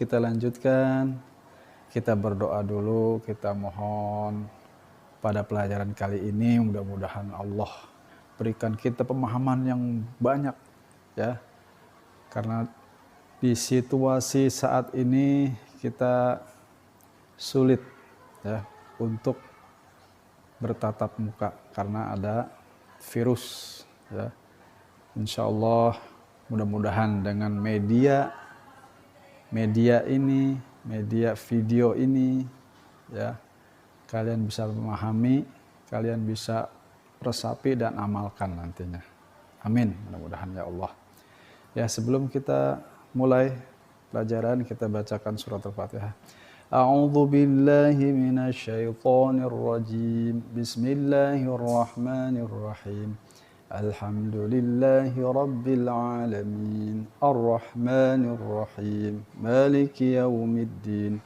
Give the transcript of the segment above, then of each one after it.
Kita lanjutkan, kita berdoa dulu, kita mohon pada pelajaran kali ini mudah-mudahan Allah berikan kita pemahaman yang banyak ya. Karena di situasi saat ini kita sulit ya untuk bertatap muka karena ada virus ya. Insya Allah mudah-mudahan dengan media ini, media video ini ya, kalian bisa memahami, kalian bisa resapi dan amalkan nantinya. Amin, mudah-mudahan ya Allah. Ya, sebelum kita mulai pelajaran, kita bacakan surat Al-Fatihah. A'udzu billahi minasyaitonir rajim. Bismillahirrahmanirrahim. Alhamdulillahi Rabbil Alamin Ar-Rahmanir Rahim Maliki Yawmiddin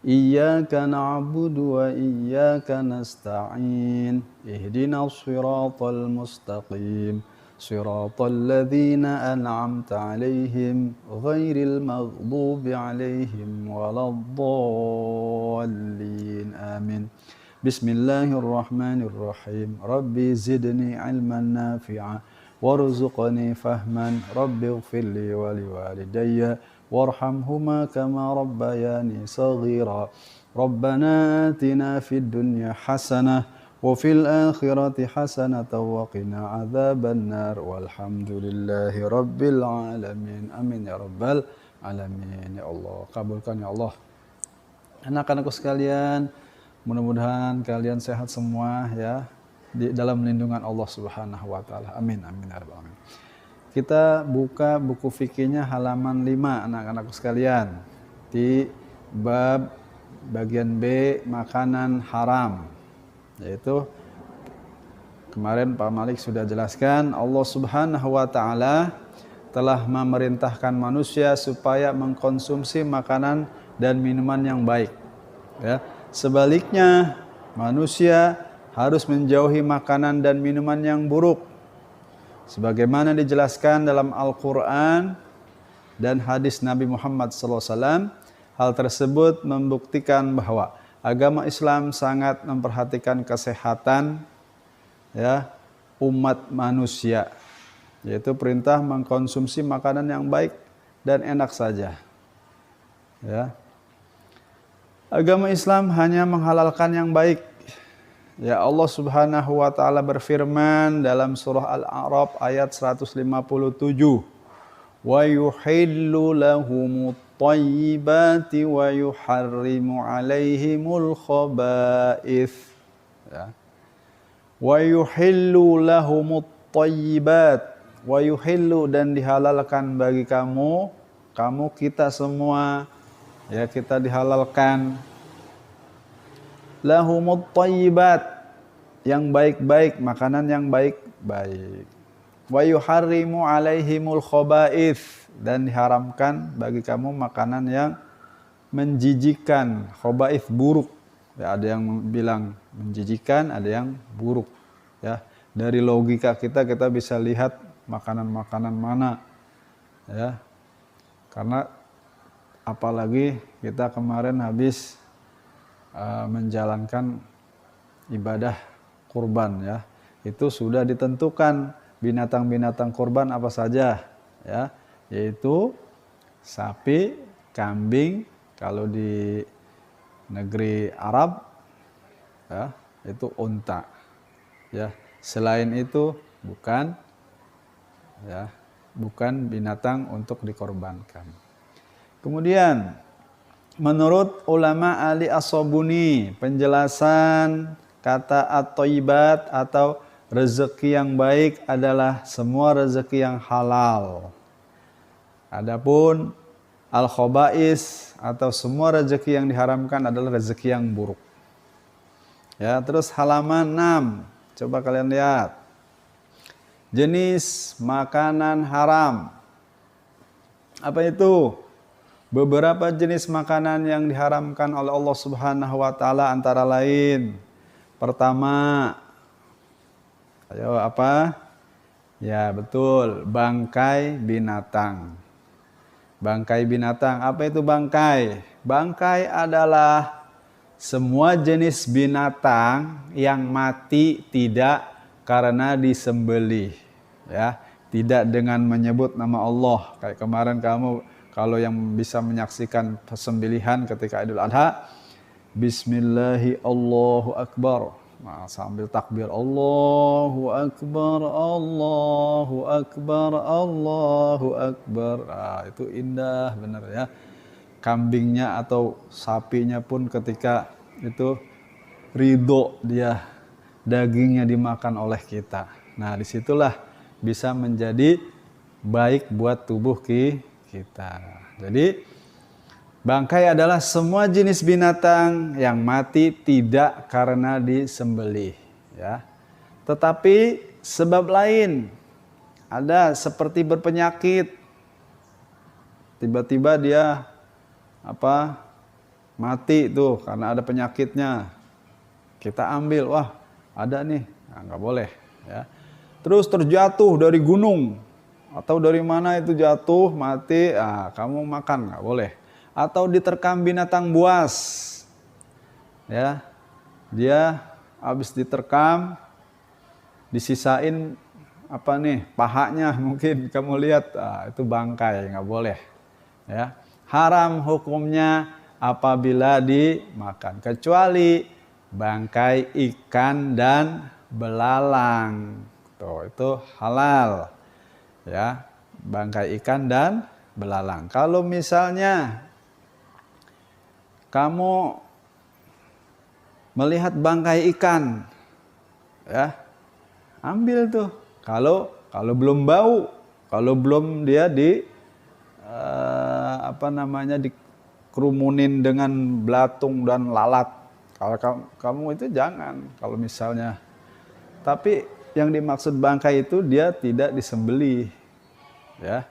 Iyyaka na'budu wa iyyaka nasta'in Ihdinas siratal mustaqim Siratal ladzina an'amta 'alaihim ghairil maghdubi 'alaihim waladdallin. Amin. Bismillahirrahmanirrahim. Rabbi zidni ilman nafi'a warzuqni fahman. Rabbi ighfirli wa liwalidayya warhamhuma kama rabbayani saghira. Rabbana atina fid dunya hasanah wa fil akhirati hasanah wa qina adzaban nar. Walhamdulillahi rabbil alamin. Amin ya rabbal alamin. Ya Allah, kabulkan ya Allah. Anak-anakku sekalian, mudah-mudahan kalian sehat semua ya, di dalam lindungan Allah Subhanahu wa taala. Amin amin ya rabbal alamin. Kita buka buku fikihnya halaman 5 anak-anakku sekalian. Di bab bagian B, makanan haram. Yaitu kemarin Pak Malik sudah jelaskan, Allah Subhanahu wa taala telah memerintahkan manusia supaya mengkonsumsi makanan dan minuman yang baik. Ya. Sebaliknya, manusia harus menjauhi makanan dan minuman yang buruk. Sebagaimana dijelaskan dalam Al-Quran dan hadis Nabi Muhammad SAW, hal tersebut membuktikan bahwa agama Islam sangat memperhatikan kesehatan ya, umat manusia. Yaitu perintah mengkonsumsi makanan yang baik dan enak saja. Ya. Agama Islam hanya menghalalkan yang baik. Ya, Allah Subhanahu wa taala berfirman dalam surah Al-A'raf ayat 157, "Wa yuhillu lahumut thayyibati wa yuharrimu 'alaihimul khaba'ith." Ya. Wa yuhillu lahumut thayyibat, wa yuhillu, dan dihalalkan bagi kamu kita semua. Ya, kita dihalalkan lahumut thayyibat, yang baik-baik, makanan yang baik-baik. Wa yuharrimu 'alaihimul khaba'ith, dan diharamkan bagi kamu makanan yang menjijikan. Khaba'ith, buruk. Ya, ada yang bilang menjijikan, ada yang buruk. Ya, dari logika kita bisa lihat makanan-makanan mana. Ya. Karena apalagi kita kemarin habis menjalankan ibadah kurban ya, itu sudah ditentukan binatang-binatang kurban apa saja ya, yaitu sapi, kambing kalau di negeri Arab ya, itu unta ya. Selain itu bukan binatang untuk dikorbankan. Kemudian menurut ulama ahli as-Sabuni, penjelasan kata at-thayyibat atau rezeki yang baik adalah semua rezeki yang halal. Adapun al-khaba'is atau semua rezeki yang diharamkan adalah rezeki yang buruk. Ya, terus halaman 6. Coba kalian lihat. Jenis makanan haram. Apa itu? Beberapa jenis makanan yang diharamkan oleh Allah Subhanahu wa taala antara lain. Pertama, ayo apa? Ya, betul, bangkai binatang. Bangkai binatang, apa itu bangkai? Bangkai adalah semua jenis binatang yang mati tidak karena disembelih, ya, tidak dengan menyebut nama Allah. Kayak kemarin kamu kalau yang bisa menyaksikan sembelihan ketika Idul Adha, Bismillahi Allahu Akbar. Nah, sambil takbir Allahu Akbar, Allahu Akbar, Allahu Akbar. Nah, itu indah benar ya. Kambingnya atau sapinya pun ketika itu ridho dia dagingnya dimakan oleh kita. Nah, disitulah bisa menjadi baik buat tubuh kita. Jadi bangkai adalah semua jenis binatang yang mati tidak karena disembelih, ya. Tetapi sebab lain ada seperti berpenyakit. Tiba-tiba dia mati itu karena ada penyakitnya. Kita ambil, wah, ada nih. Nah, nggak boleh, ya. Terus terjatuh dari gunung atau dari mana itu jatuh mati, kamu makan nggak boleh. Atau diterkam binatang buas, ya, dia habis diterkam, disisain pahanya mungkin kamu lihat, itu bangkai, nggak boleh, ya. Haram hukumnya apabila dimakan, kecuali bangkai ikan dan belalang, itu halal, ya, bangkai ikan dan belalang. Kalau misalnya kamu melihat bangkai ikan, ya, ambil tuh. Kalau belum bau, kalau belum dia dikerumunin dengan belatung dan lalat. Kalau kamu itu jangan. Kalau misalnya, tapi yang dimaksud bangkai itu dia tidak disembelih, ya.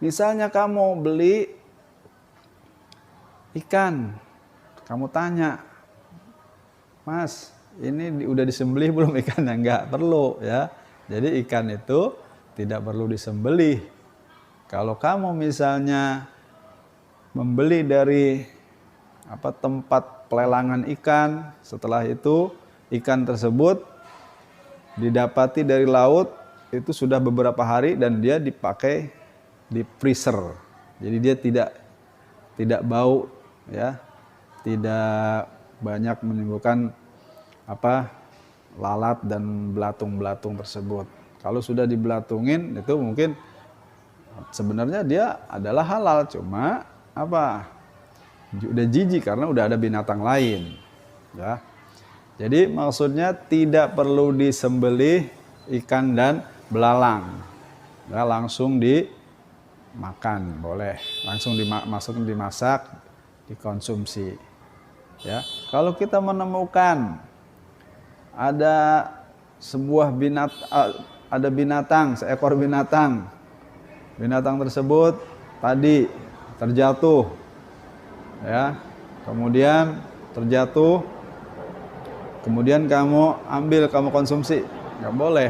Misalnya kamu beli ikan, kamu tanya, Mas, ini udah disembelih belum ikannya? Enggak perlu, ya. Jadi ikan itu tidak perlu disembelih. Kalau kamu misalnya membeli dari tempat pelelangan ikan, setelah itu ikan tersebut didapati dari laut, itu sudah beberapa hari dan dia dipakai di freezer. Jadi dia tidak bau, ya, tidak banyak menimbulkan lalat dan belatung-belatung tersebut. Kalau sudah dibelatungin itu mungkin sebenarnya dia adalah halal, cuma udah jijik karena udah ada binatang lain, ya. Jadi maksudnya tidak perlu disembelih ikan dan belalang, ya, langsung dimakan boleh, langsung dimasak, dikonsumsi, ya. Kalau kita menemukan ada seekor binatang tersebut tadi terjatuh, ya, kemudian kamu ambil, kamu konsumsi, nggak boleh,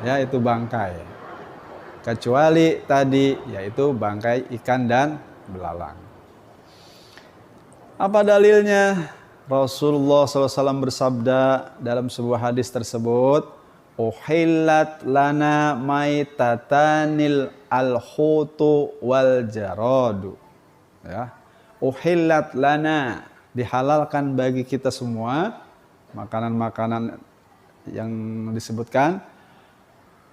ya, itu bangkai. Kecuali tadi, yaitu bangkai ikan dan belalang. Apa dalilnya? Rasulullah SAW bersabda dalam sebuah hadis tersebut, uhillat lana maitatanil al-hutu wal jaradu, ya. Uhillat lana, dihalalkan bagi kita semua makanan-makanan yang disebutkan.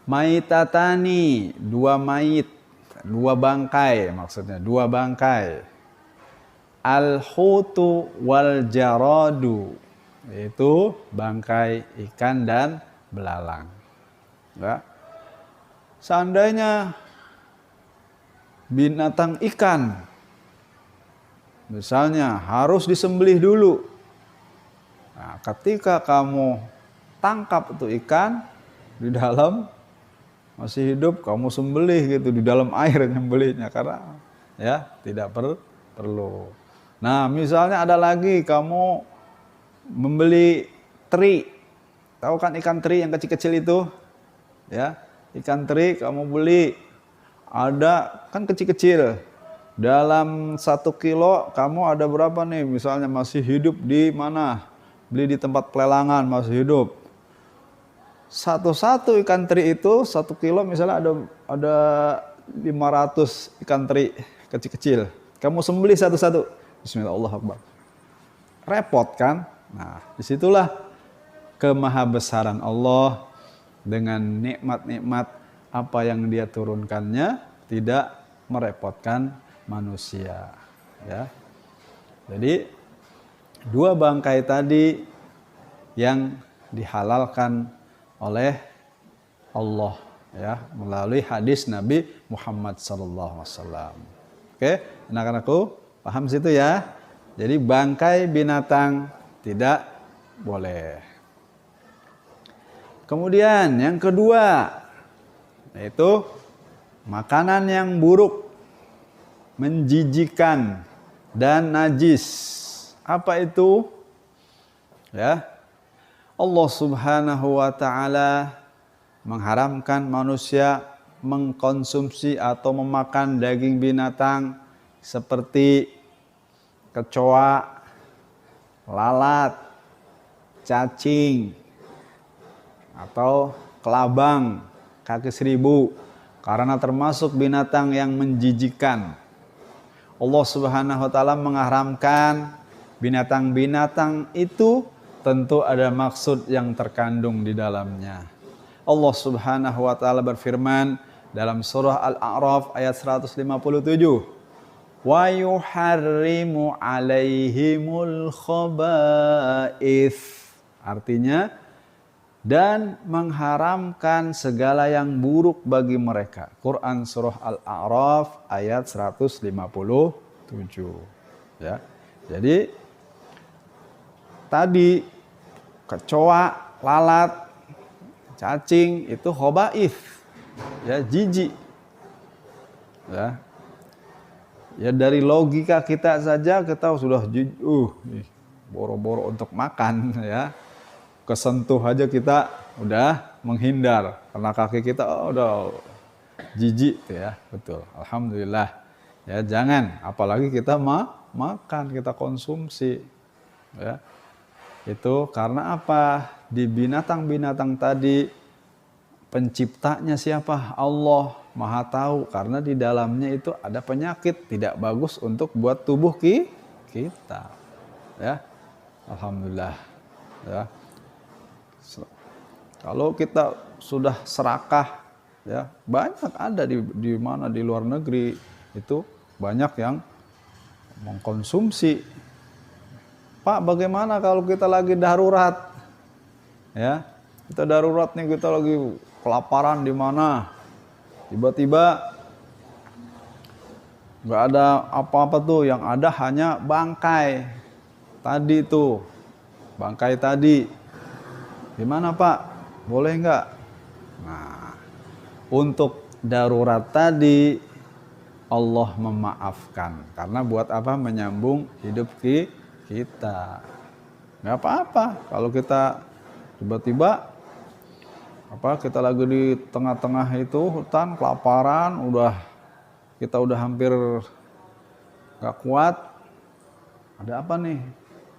Maitatani, dua bangkai maksudnya, dua bangkai. Al-hutu wal jaradu, yaitu bangkai ikan dan belalang, ya. Seandainya binatang ikan, misalnya harus disembelih dulu. Nah, ketika kamu tangkap itu ikan di dalam masih hidup, kamu sembelih gitu di dalam air nyembelihnya, karena ya tidak perlu. Nah, misalnya ada lagi kamu membeli teri, tahu kan ikan teri yang kecil-kecil itu, ya ikan teri kamu beli, ada kan kecil-kecil, dalam 1 kilo kamu ada berapa nih, misalnya masih hidup di mana, beli di tempat pelelangan masih hidup. Satu ikan teri itu 1 kilo misalnya ada 500 ikan teri kecil-kecil. Kamu sembelih satu-satu. Bismillahirrahmanirrahim. Repot kan? Nah, disitulah kemahabesaran Allah dengan nikmat-nikmat apa yang Dia turunkannya tidak merepotkan manusia. Ya. Jadi 2 bangkai tadi yang dihalalkan oleh Allah ya melalui hadis Nabi Muhammad SAW. Oke, anak-anakku paham situ ya. Jadi bangkai binatang tidak boleh. Kemudian yang kedua yaitu makanan yang buruk, menjijikan dan najis. Apa itu? Ya. Allah Subhanahu wa taala mengharamkan manusia mengkonsumsi atau memakan daging binatang seperti kecoa, lalat, cacing, atau kelabang, kaki seribu, karena termasuk binatang yang menjijikkan. Allah Subhanahu wa taala mengharamkan binatang-binatang itu tentu ada maksud yang terkandung di dalamnya. Allah Subhanahu wa taala berfirman dalam surah Al-A'raf ayat 157, "Wa yuharrimu 'alaihimul khaba'ith." Artinya, dan mengharamkan segala yang buruk bagi mereka. Quran surah Al-A'raf ayat 157. Ya. Jadi tadi kecoa, lalat, cacing itu khaba'ith, ya jijik. Ya. Ya dari logika kita saja kita sudah boro-boro untuk makan ya. Kesentuh aja kita udah menghindar karena kaki kita udah jijik ya. Betul. Alhamdulillah. Ya jangan, apalagi kita makan, kita konsumsi. Ya. Itu karena apa? Di binatang-binatang tadi penciptanya siapa? Allah Maha tahu, karena di dalamnya itu ada penyakit tidak bagus untuk buat tubuh kita. Ya. Alhamdulillah. Ya. Kalau kita sudah serakah ya, banyak ada di mana di luar negeri itu banyak yang mengkonsumsi. Pak, bagaimana kalau kita lagi darurat? Ya, kita darurat nih, kita lagi kelaparan di mana? Tiba-tiba nggak ada apa-apa tuh, yang ada hanya bangkai tadi tuh, bangkai tadi. Gimana Pak? Boleh nggak? Nah, untuk darurat tadi Allah memaafkan karena buat apa? Menyambung hidup kita. Nggak apa-apa kalau kita tiba-tiba kita lagi di tengah-tengah itu hutan, kelaparan, kita udah hampir nggak kuat. Ada apa nih?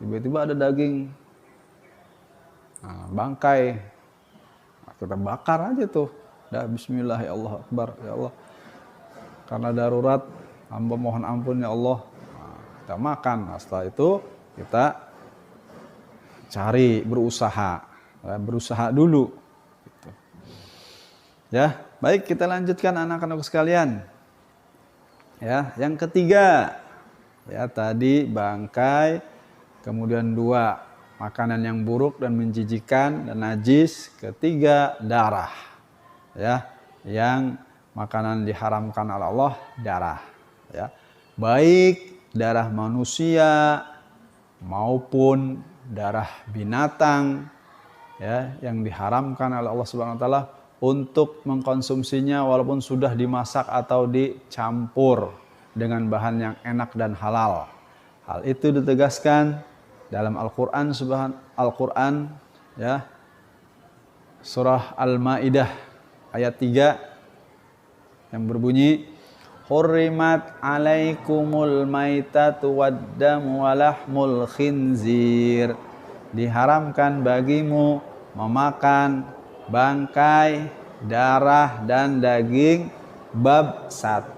Tiba-tiba ada daging, bangkai. Kita bakar aja tuh. Dah bismillah, ya Allah akbar, ya Allah. Karena darurat, hamba mohon ampun ya Allah. Kita makan. Nah, setelah itu kita cari, berusaha dulu. Gitu. Ya, baik, kita lanjutkan anak-anak sekalian. Ya, yang ketiga, ya tadi bangkai, kemudian 2 makanan yang buruk dan menjijikan dan najis, ketiga darah. Ya, yang makanan diharamkan oleh Allah darah, ya. Baik darah manusia maupun darah binatang, ya, yang diharamkan oleh Allah Subhanahu wa taala untuk mengkonsumsinya walaupun sudah dimasak atau dicampur dengan bahan yang enak dan halal. Hal itu ditegaskan dalam Al-Qur'an ya. Surah Al-Maidah ayat 3 yang berbunyi Hurrimat alaikumul maitatu waddamu walahmul khinzir. Diharamkan bagimu memakan bangkai, darah, dan daging bab 1.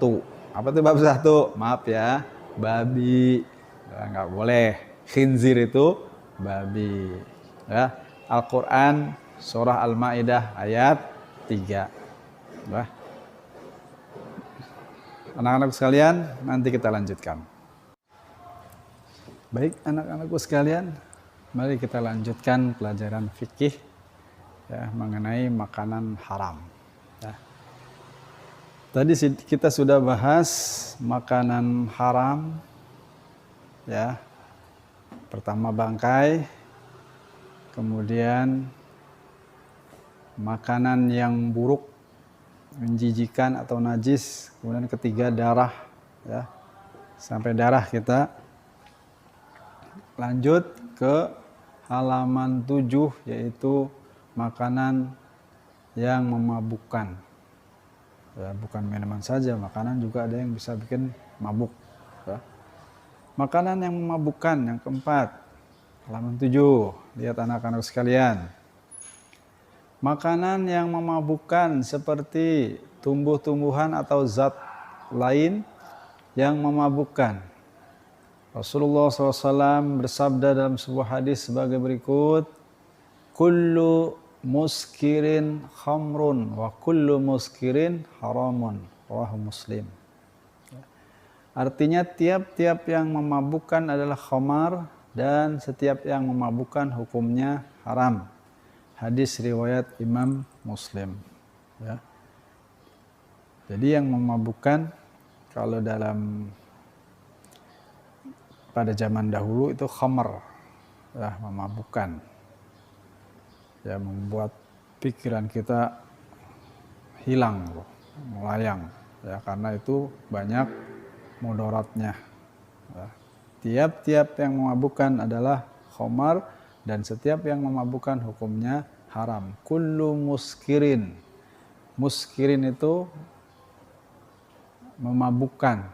Apa itu bab 1? Maaf ya, babi. Nggak boleh. Khinzir itu babi. Ya. Al-Quran surah Al-Maidah ayat 3. Nah, anak-anak sekalian, nanti kita lanjutkan. Baik anak-anakku sekalian, mari kita lanjutkan pelajaran fikih, ya, mengenai makanan haram. Ya. Tadi kita sudah bahas makanan haram, ya. Pertama bangkai, kemudian makanan yang buruk, menjijikan atau najis, kemudian ketiga darah, ya. Sampai darah kita lanjut ke halaman 7, yaitu makanan yang memabukkan, ya, bukan minuman saja, makanan juga ada yang bisa bikin mabuk, ya. Makanan yang memabukkan yang keempat, halaman 7, lihat anak-anak sekalian. Makanan yang memabukkan seperti tumbuh-tumbuhan atau zat lain yang memabukkan. Rasulullah SAW bersabda dalam sebuah hadis sebagai berikut, kullu muskirin khamrun wa kullu muskirin haramun, rawahu Muslim. Artinya tiap-tiap yang memabukkan adalah khamar dan setiap yang memabukkan hukumnya haram. Hadis riwayat Imam Muslim, ya. Jadi yang memabukkan kalau pada zaman dahulu itu khamar, ya, memabukkan, ya, membuat pikiran kita hilang, melayang, ya, karena itu banyak mudaratnya, ya. Tiap-tiap yang memabukkan adalah khamar dan setiap yang memabukkan hukumnya haram. Kullu muskirin. Muskirin itu memabukkan.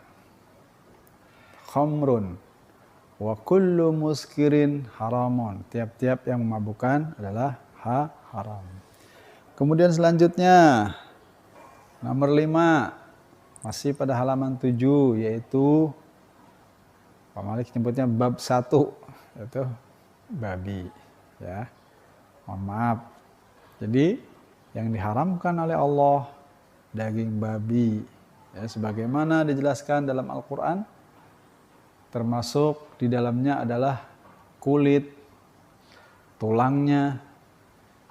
Khamrun. Wa kullu muskirin haramun. Tiap-tiap yang memabukkan adalah haram. Kemudian selanjutnya nomor 5, masih pada halaman 7, yaitu Pak Malik nyebutnya bab 1, yaitu babi, ya. Mohon maaf. Jadi yang diharamkan oleh Allah daging babi, ya, sebagaimana dijelaskan dalam Al-Qur'an, termasuk di dalamnya adalah kulit, tulangnya,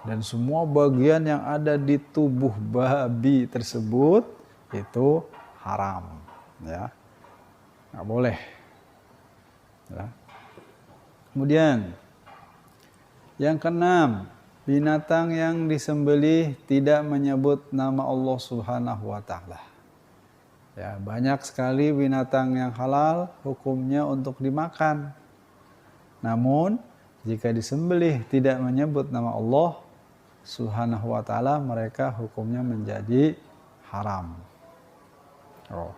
dan semua bagian yang ada di tubuh babi tersebut itu haram, ya. Nggak boleh, ya. Kemudian yang keenam, binatang yang disembelih tidak menyebut nama Allah Subhanahu wa taala. Ya, banyak sekali binatang yang halal hukumnya untuk dimakan. Namun jika disembelih tidak menyebut nama Allah Subhanahu wa taala, mereka hukumnya menjadi haram. Oh,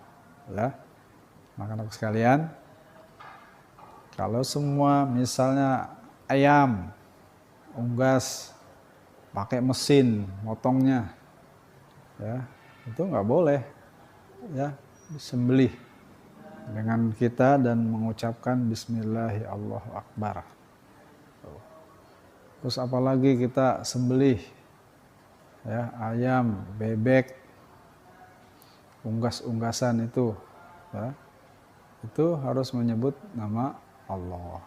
ya. Maka sekalian, kalau semua misalnya ayam unggas pakai mesin motongnya, ya, itu nggak boleh, ya, disembelih dengan kita dan mengucapkan Bismillahi Allahu Akbar. Terus apalagi kita sembelih, ya, ayam, bebek, unggas-unggasan itu, ya, itu harus menyebut nama Allah.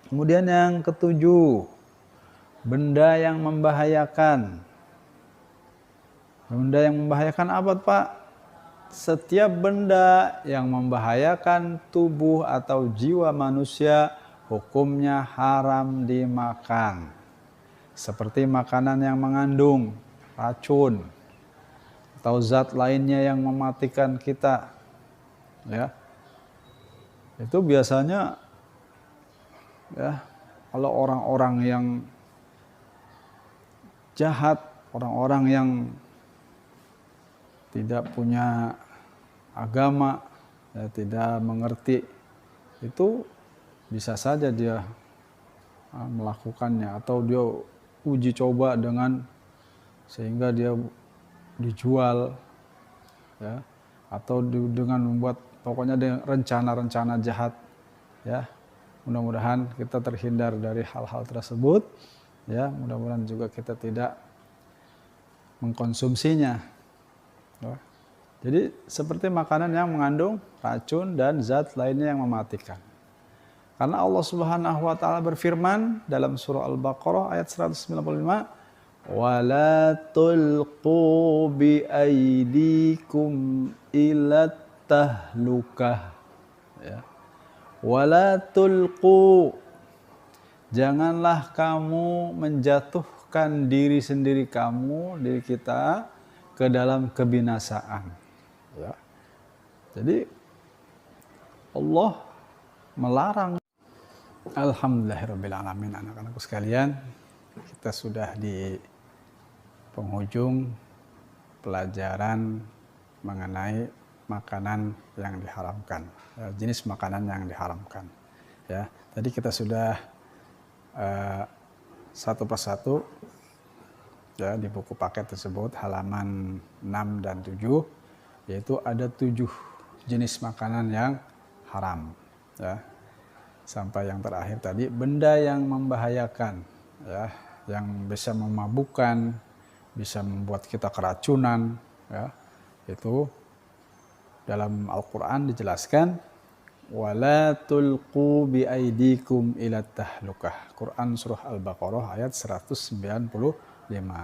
Kemudian yang ketujuh, benda yang membahayakan. Benda yang membahayakan apa, Pak? Setiap benda yang membahayakan tubuh atau jiwa manusia hukumnya haram dimakan. Seperti makanan yang mengandung racun atau zat lainnya yang mematikan kita. Ya. Itu biasanya ya, kalau orang-orang yang jahat, orang-orang yang tidak punya agama, ya, tidak mengerti, itu bisa saja dia melakukannya atau dia uji coba dengan sehingga dia dijual, ya, atau dengan membuat pokoknya dengan rencana-rencana jahat, ya. Mudah-mudahan kita terhindar dari hal-hal tersebut, ya. Mudah-mudahan juga kita tidak mengkonsumsinya. Jadi seperti makanan yang mengandung racun dan zat lainnya yang mematikan. Karena Allah Subhanahu wa taala berfirman dalam surah Al-Baqarah ayat 195, "Wala tulqu bi aydikum ila tahlukah." Ya. Wala tulqu, janganlah kamu menjatuhkan diri sendiri kamu, diri kita ke dalam kebinasaan. Ya. Jadi Allah melarang. Alhamdulillahirrabbilalamin, anak-anakku sekalian, kita sudah di penghujung pelajaran mengenai makanan yang diharamkan, jenis makanan yang diharamkan. Ya, tadi kita sudah satu persatu, ya, di buku paket tersebut halaman 6 dan 7, yaitu ada 7 jenis makanan yang haram, ya. Sampai yang terakhir tadi, benda yang membahayakan, ya, yang bisa memabukkan, bisa membuat kita keracunan, ya. Itu dalam Al-Qur'an dijelaskan, wala tulqu bi aidikum ila tahlukah. Quran surah Al-Baqarah ayat 195,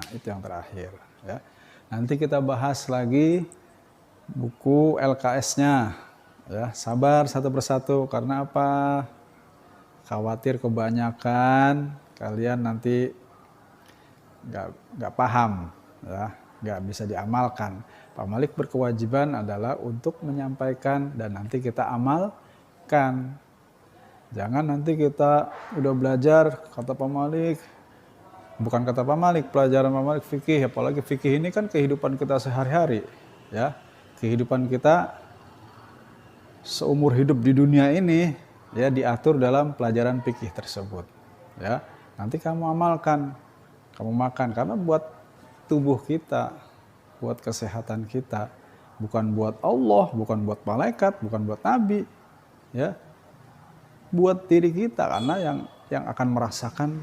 itu yang terakhir, ya. Nanti kita bahas lagi buku LKS-nya, ya. Sabar satu persatu, karena apa? Khawatir kebanyakan kalian nanti nggak paham, ya, nggak bisa diamalkan. Pak Malik berkewajiban adalah untuk menyampaikan dan nanti kita amalkan. Jangan nanti kita udah belajar kata Pak Malik, bukan kata Pak Malik, pelajaran Pak Malik fikih, apalagi fikih ini kan kehidupan kita sehari-hari, ya, kehidupan kita seumur hidup di dunia ini, ya, diatur dalam pelajaran fikih tersebut, ya. Nanti kamu amalkan, kamu makan, karena buat tubuh kita, buat kesehatan kita, bukan buat Allah, bukan buat malaikat, bukan buat nabi, ya, buat diri kita, karena yang akan merasakan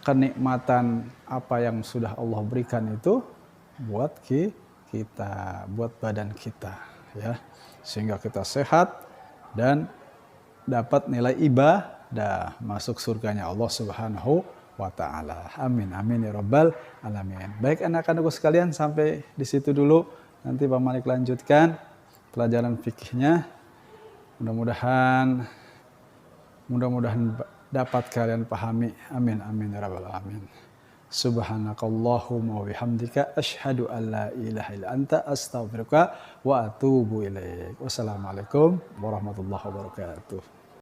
kenikmatan apa yang sudah Allah berikan itu buat kita, buat badan kita, ya, sehingga kita sehat dan dapat nilai ibadah, masuk surganya Allah Subhanahu wa ta'ala. Amin, amin ya rabbal alamin. Baik anak-anakku sekalian, sampai di situ dulu. Nanti Pak Malik lanjutkan pelajaran fikihnya. Mudah-mudahan dapat kalian pahami. Amin, amin ya rabbal alamin. Subhanakallahumma wa bihamdika asyhadu an la ilaha illa anta astaghfiruka wa atubu ilaik. Wassalamualaikum warahmatullahi wabarakatuh.